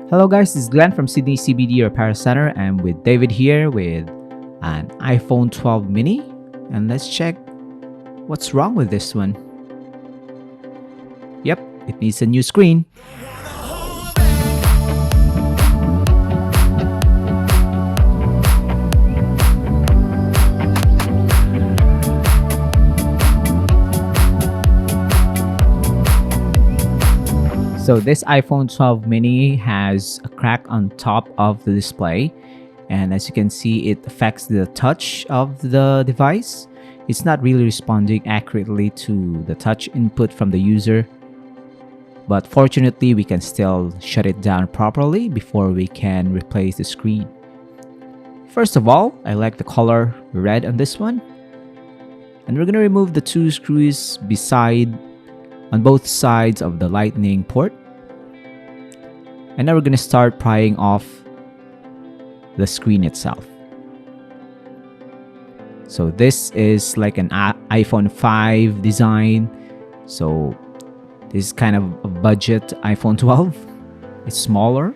Hello guys, this is Glenn from Sydney CBD Repair Center. I'm with David here with an iPhone 12 mini, and let's check what's wrong with this one. Yep, it needs a new screen. So this iPhone 12 mini has a crack on top of the display, and as you can see, it affects the touch of the device. It's not really responding accurately to the touch input from the user, but fortunately we can still shut it down properly before we can replace the screen. First of all, I like the color red on this one, and we're gonna remove the two screws on both sides of the lightning port. And now we're going to start prying off the screen itself. So this is like an iPhone 5 design. So this is kind of a budget iPhone 12. It's smaller.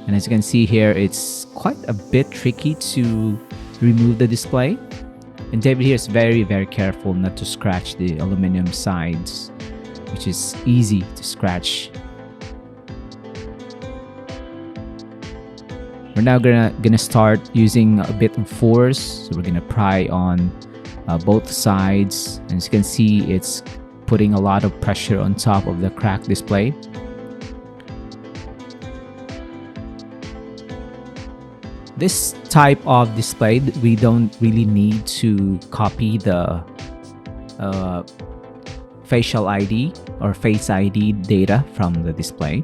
And as you can see here, it's quite a bit tricky to remove the display. And David here is very, very careful not to scratch the aluminum sides, which is easy to scratch. We're now gonna start using a bit of force. So we're gonna pry on both sides. And as you can see, it's putting a lot of pressure on top of the cracked display. This type of display, we don't really need to copy the facial ID or face ID data from the display.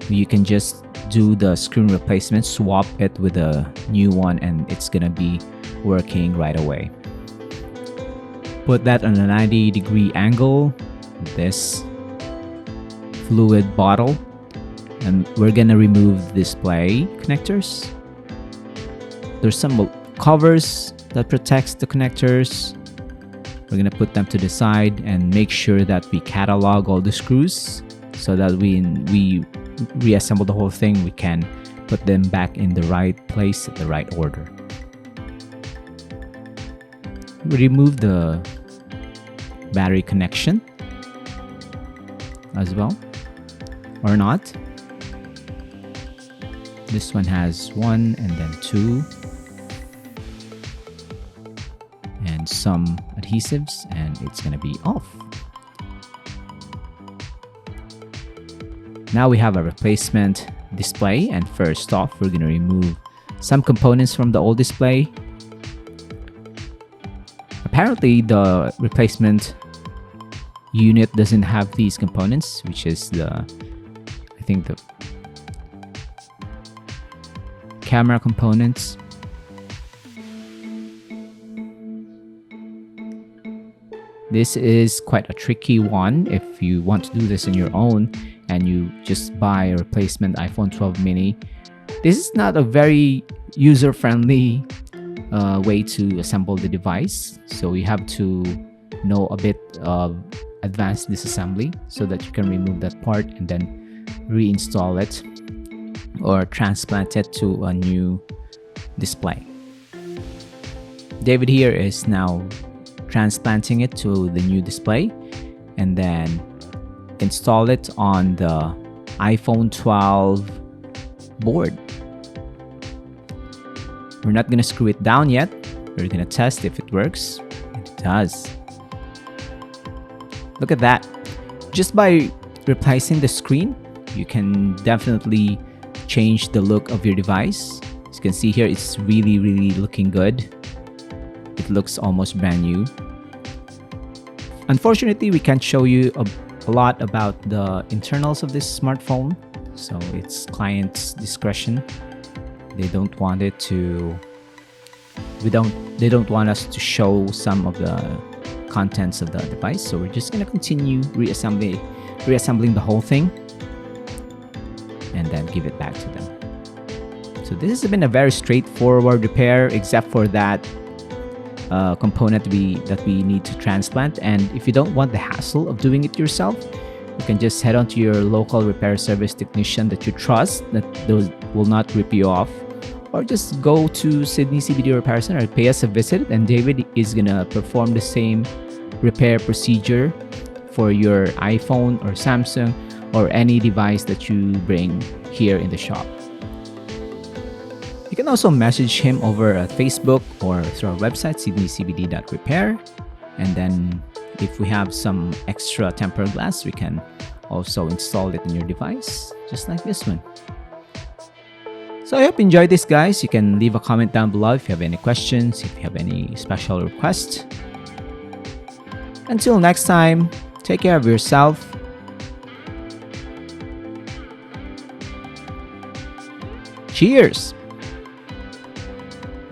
You can just do the screen replacement, swap it with a new one, and it's gonna be working right away. Put that on a 90-degree angle, this fluid bottle, and we're gonna remove the display connectors. There's some covers that protects the connectors. We're gonna put them to the side and make sure that we catalog all the screws so that we reassemble the whole thing, we can put them back in the right place, the right order. We remove the battery connection as well, or not. This one has one and then two, and some adhesives, and it's gonna be off. Now we have a replacement display, and first off, we're gonna remove some components from the old display. Apparently, the replacement unit doesn't have these components, which is the camera components. This is quite a tricky one if you want to do this on your own and you just buy a replacement iPhone 12 mini. This is not a very user-friendly way to assemble the device, so you have to know a bit of advanced disassembly so that you can remove that part and then reinstall it or transplant it to a new display. David here is now transplanting it to the new display and then install it on the iPhone 12 board. We're not gonna screw it down yet. We're gonna test if it works. And it does. Look at that. Just by replacing the screen, you can definitely change the look of your device. As you can see here, it's really, really looking good. It looks almost brand new. Unfortunately, we can't show you a lot about the internals of this smartphone, so it's client's discretion. They don't want it to. They don't want us to show some of the contents of the device, so we're just gonna continue reassembling the whole thing, and then give it back to them. So this has been a very straightforward repair, except for that component that we need to transplant. And if you don't want the hassle of doing it yourself, you can just head on to your local repair service technician that you trust, that those will not rip you off, or just go to Sydney CBD Repair Center, pay us a visit, and David is gonna perform the same repair procedure for your iPhone or Samsung or any device that you bring here in the shop. You can also message him over at Facebook or through our website, sydneycbd.repair. And then if we have some extra tempered glass, we can also install it in your device, just like this one. So I hope you enjoyed this, guys. You can leave a comment down below if you have any questions, if you have any special requests. Until next time, take care of yourself. Cheers!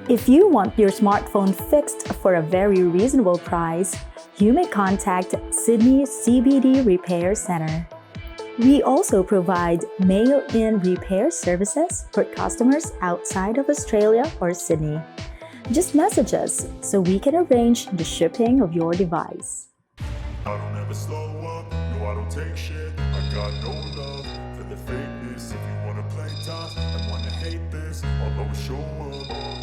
If you want your smartphone fixed for a very reasonable price, you may contact Sydney CBD Repair Center. We also provide mail-in repair services for customers outside of Australia or Sydney. Just message us so we can arrange the shipping of your device. I don't ever slow up, no I don't take shit. I got no love for the fakeness. If you wanna play tough and wanna hate this, I'll always show up.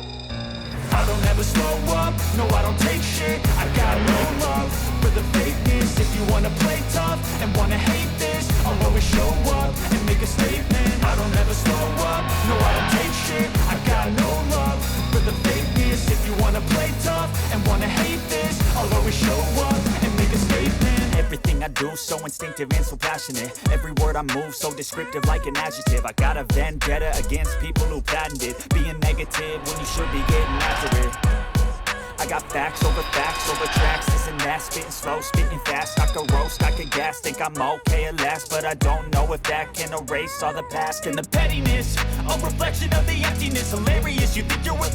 I don't ever slow up, no I don't take shit. I got no love for the fakeness. If you wanna play tough and wanna hate this, I'll always show up and make a statement. I don't ever slow up, no I don't take shit. I got no love for the fakeness. If you wanna play tough and wanna hate this, I'll always show up and make a statement. Everything I do so instinctive and so passionate. Every word I move so descriptive like an adjective. I got a vendetta against people who patented being negative when you should be getting after it. I got facts over tracks, this and that, spitting slow, spitting fast. I could roast, I could gas, think I'm okay at last, but I don't know if that can erase all the past and the pettiness. A reflection of the emptiness, hilarious. You think you're with